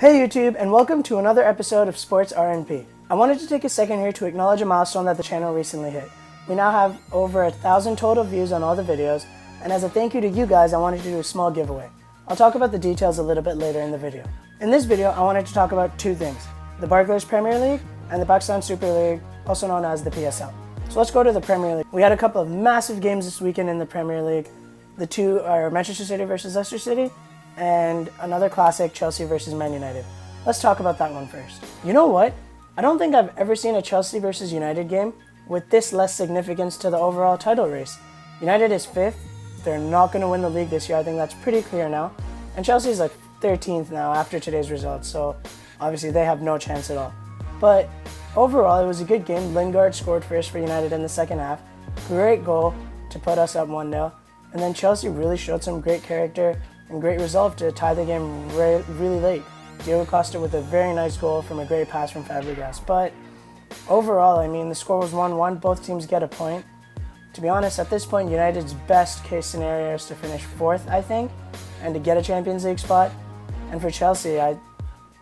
Hey YouTube, and welcome to another episode of Sports RNP. I wanted to take a second here to acknowledge a milestone that the channel recently hit. We now have over 1,000 total views on all the videos, and as a thank you to you guys, I wanted to do a small giveaway. I'll talk about the details a little bit later in the video. In this video, I wanted to talk about two things: the Barclays Premier League and the Pakistan Super League, also known as the PSL. So let's go to the Premier League. We had a couple of massive games this weekend in the Premier League. The two are Manchester City versus Leicester City, and another classic, Chelsea versus Man United. Let's talk about that one first. You know what? I don't think I've ever seen a Chelsea versus United game with this less significance to the overall title race. United is 5th. They're not going to win the league this year. I think that's pretty clear now. And Chelsea is like 13th now after today's results, so obviously they have no chance at all. But overall, it was a good game. Lingard scored first for United in the second half. Great goal to put us up 1-0. And then Chelsea really showed some great character and great resolve to tie the game really late. Diego Costa with a very nice goal from a great pass from Fabregas. But overall, I mean, the score was 1-1. Both teams get a point. To be honest, at this point, United's best case scenario is to finish 4th, I think, and to get a Champions League spot. And for Chelsea, I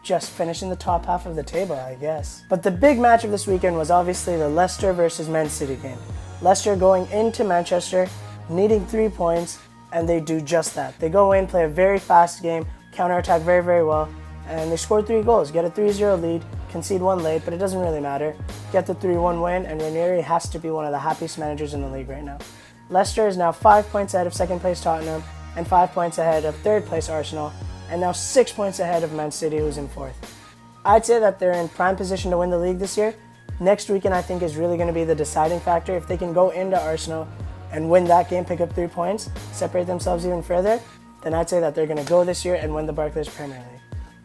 just finish in the top half of the table, I guess. But the big match of this weekend was obviously the Leicester versus Man City game. Leicester going into Manchester, needing 3 points, and they do just that. They go in, play a very fast game, counterattack very, very well, and they scored 3 goals, get a 3-0 lead, concede 1 late, but it doesn't really matter. Get the 3-1 win, and Ranieri has to be one of the happiest managers in the league right now. Leicester is now 5 points ahead of 2nd place Tottenham, and 5 points ahead of 3rd place Arsenal, and now 6 points ahead of Man City, who's in 4th. I'd say that they're in prime position to win the league this year. Next weekend, I think, is really going to be the deciding factor. If they can go into Arsenal and win that game, pick up 3 points, separate themselves even further, then I'd say that they're going to go this year and win the Barclays Premier League.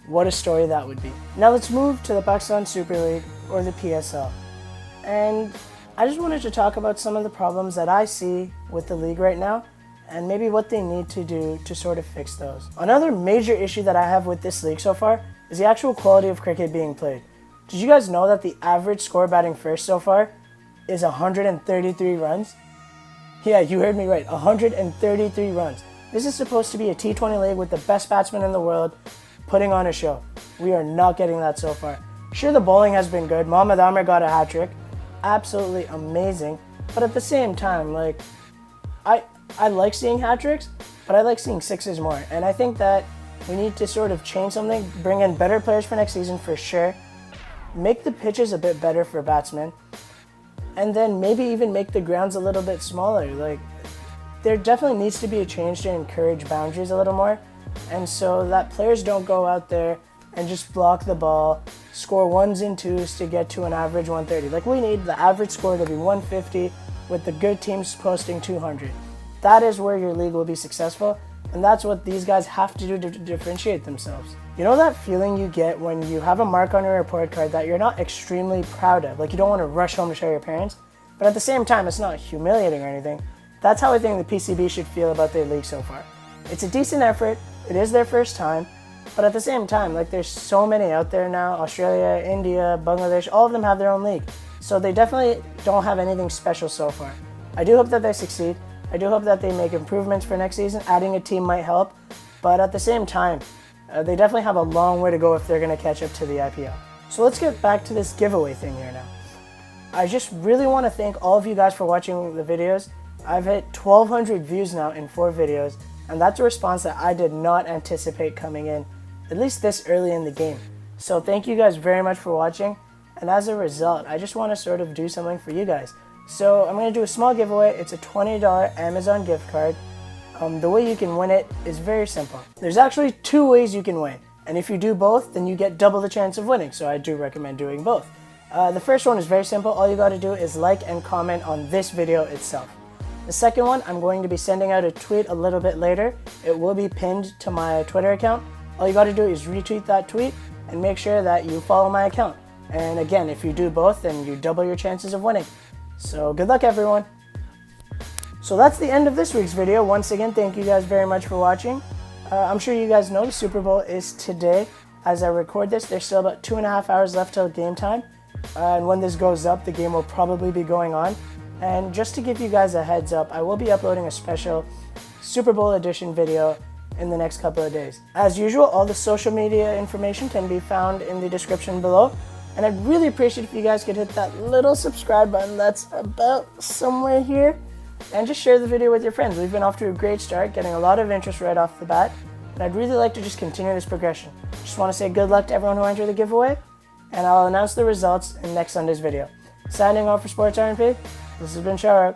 What a story that would be. Now let's move to the Pakistan Super League, or the PSL. And I just wanted to talk about some of the problems that I see with the league right now, and maybe what they need to do to sort of fix those. Another major issue that I have with this league so far is the actual quality of cricket being played. Did you guys know that the average score batting first so far is 133 runs? Yeah, you heard me right, 133 runs. This is supposed to be a T20 league with the best batsmen in the world putting on a show. We are not getting that so far. Sure, the bowling has been good. Mohammad Amir got a hat-trick. Absolutely amazing. But at the same time, like, I like seeing hat-tricks, but I like seeing 6s more. And I think that we need to sort of change something, bring in better players for next season for sure, make the pitches a bit better for batsmen, and then maybe even make the grounds a little bit smaller. Like, there definitely needs to be a change to encourage boundaries a little more, and so that players don't go out there and just block the ball, score 1s and 2s to get to an average 130. Like, we need the average score to be 150 with the good teams posting 200. That is where your league will be successful, and that's what these guys have to do to differentiate themselves. You know that feeling you get when you have a mark on your report card that you're not extremely proud of? Like, you don't want to rush home to show your parents, but at the same time, it's not humiliating or anything. That's how I think the PCB should feel about their league so far. It's a decent effort, it is their first time, but at the same time, like, there's so many out there now. Australia, India, Bangladesh, all of them have their own league. So they definitely don't have anything special so far. I do hope that they succeed. I do hope that they make improvements for next season. Adding a team might help, but at the same time, they definitely have a long way to go if they're going to catch up to the IPL. So let's get back to this giveaway thing here now. I just really want to thank all of you guys for watching the videos. I've hit 1,200 views now in 4 videos, and that's a response that I did not anticipate coming in, at least this early in the game. So thank you guys very much for watching, and as a result, I just want to sort of do something for you guys. So I'm going to do a small giveaway. It's a $20 Amazon gift card. The way you can win it is very simple. There's actually 2 ways you can win, and if you do both, then you get double the chance of winning, so I do recommend doing both. The first one is very simple. All you got to do is like and comment on this video itself. The second one, I'm going to be sending out a tweet a little bit later. It will be pinned to my Twitter account. All you got to do is retweet that tweet and make sure that you follow my account. And again, if you do both, then you double your chances of winning. So good luck, everyone. So that's the end of this week's video. Once again, thank you guys very much for watching. I'm sure you guys know the Super Bowl is today. As I record this, there's still about 2.5 hours left till game time. And when this goes up, the game will probably be going on. And just to give you guys a heads up, I will be uploading a special Super Bowl edition video in the next couple of days. As usual, all the social media information can be found in the description below. And I'd really appreciate if you guys could hit that little subscribe button that's about somewhere here. And just share the video with your friends. We've been off to a great start, getting a lot of interest right off the bat. And I'd really like to just continue this progression. Just want to say good luck to everyone who entered the giveaway. And I'll announce the results in next Sunday's video. Signing off for Sports RNP, this has been Sharak.